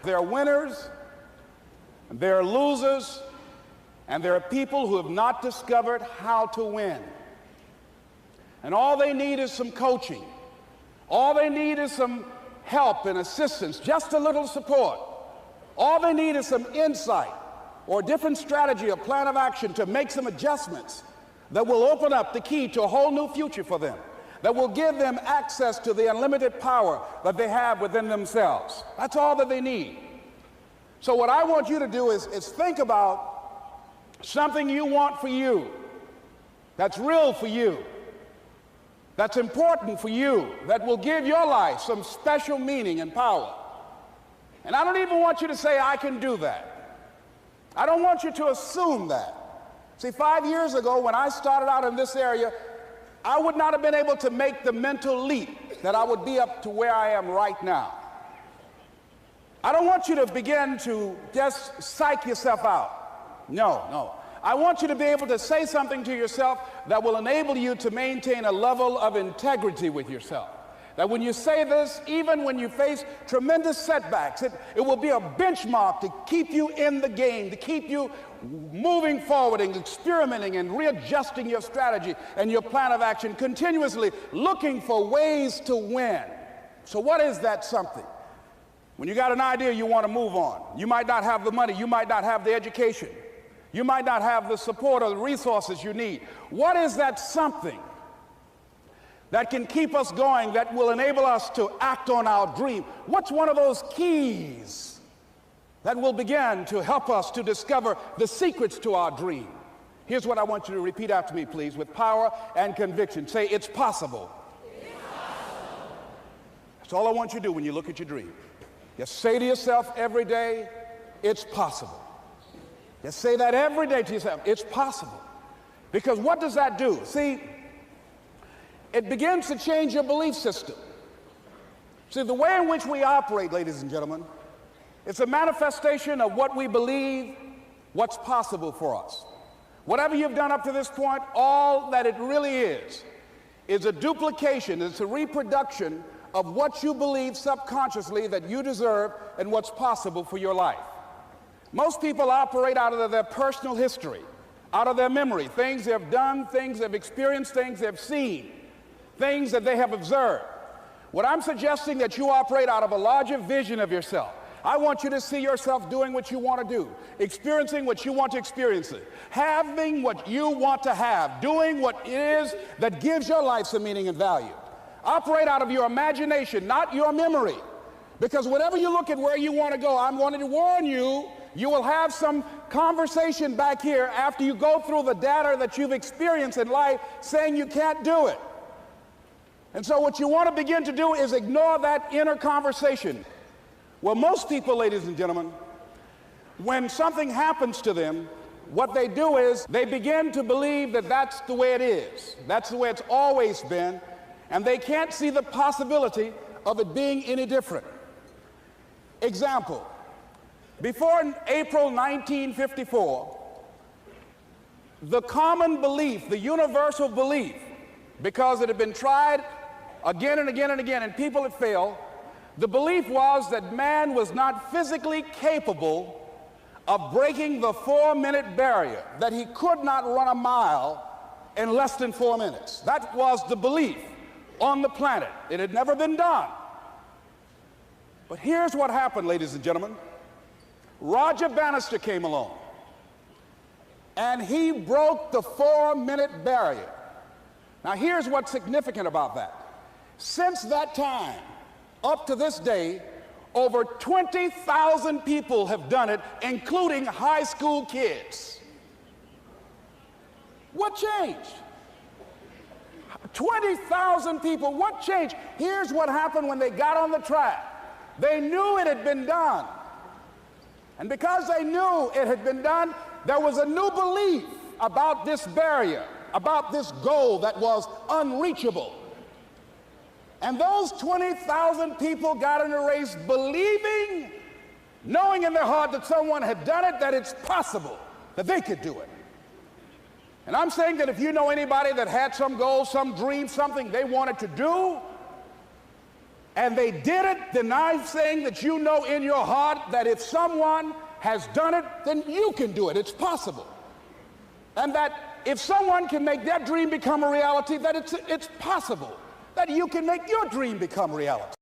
There are winners, and there are losers, and there are people who have not discovered how to win. And all they need is some coaching. All they need is some help and assistance, just a little support. All they need is some insight or a different strategy, a plan of action to make some adjustments that will open up the key to a whole new future for them, that will give them access to the unlimited power that they have within themselves. That's all that they need. So what I want you to do is think about something you want for you, that's real for you, that's important for you, that will give your life some special meaning and power. And I don't even want you to say, I can do that. I don't want you to assume that. See, 5 years ago, when I started out in this area, I would not have been able to make the mental leap that I would be up to where I am right now. I don't want you to begin to just psych yourself out. No. I want you to be able to say something to yourself that will enable you to maintain a level of integrity with yourself. That when you say this, even when you face tremendous setbacks, it will be a benchmark to keep you in the game, to keep you moving forward and experimenting and readjusting your strategy and your plan of action, continuously looking for ways to win. So what is that something? When you got an idea you want to move on, you might not have the money, you might not have the education, you might not have the support or the resources you need. What is that something that can keep us going, that will enable us to act on our dream? What's one of those keys that will begin to help us to discover the secrets to our dream? Here's what I want you to repeat after me, please, with power and conviction. Say, it's possible. It's possible. That's all I want you to do when you look at your dream. Just say to yourself every day, it's possible. Just say that every day to yourself, it's possible. Because what does that do? See, it begins to change your belief system. See, the way in which we operate, ladies and gentlemen, it's a manifestation of what we believe, what's possible for us. Whatever you've done up to this point, all that it really is a duplication, it's a reproduction of what you believe subconsciously that you deserve and what's possible for your life. Most people operate out of their personal history, out of their memory, things they've done, things they've experienced, things they've seen, things that they have observed. What I'm suggesting that you operate out of a larger vision of yourself. I want you to see yourself doing what you want to do, experiencing what you want to experience, having what you want to have, doing what it is that gives your life some meaning and value. Operate out of your imagination, not your memory. Because whenever you look at where you want to go, I'm wanting to warn you, you will have some conversation back here after you go through the data that you've experienced in life saying you can't do it. And so what you want to begin to do is ignore that inner conversation. Well, most people, ladies and gentlemen, when something happens to them, what they do is they begin to believe that that's the way it is. That's the way it's always been. And they can't see the possibility of it being any different. Example, before April 1954, the common belief, the universal belief, because it had been tried again and again and again and people had failed, the belief was that man was not physically capable of breaking the 4-minute barrier, that he could not run a mile in less than 4 minutes. That was the belief on the planet. It had never been done. But here's what happened, ladies and gentlemen. Roger Bannister came along, and he broke the 4-minute barrier. Now, here's what's significant about that. Since that time, up to this day, over 20,000 people have done it, including high school kids. What changed? 20,000 people, what changed? Here's what happened when they got on the track. They knew it had been done. And because they knew it had been done, there was a new belief about this barrier, about this goal that was unreachable. And those 20,000 people got in a race believing, knowing in their heart that someone had done it, that it's possible, that they could do it. And I'm saying that if you know anybody that had some goal, some dream, something they wanted to do, And they did it, then I'm saying that you know in your heart that if someone has done it, then you can do it. It's possible. And that if someone can make their dream become a reality, that it's possible that you can make your dream become reality.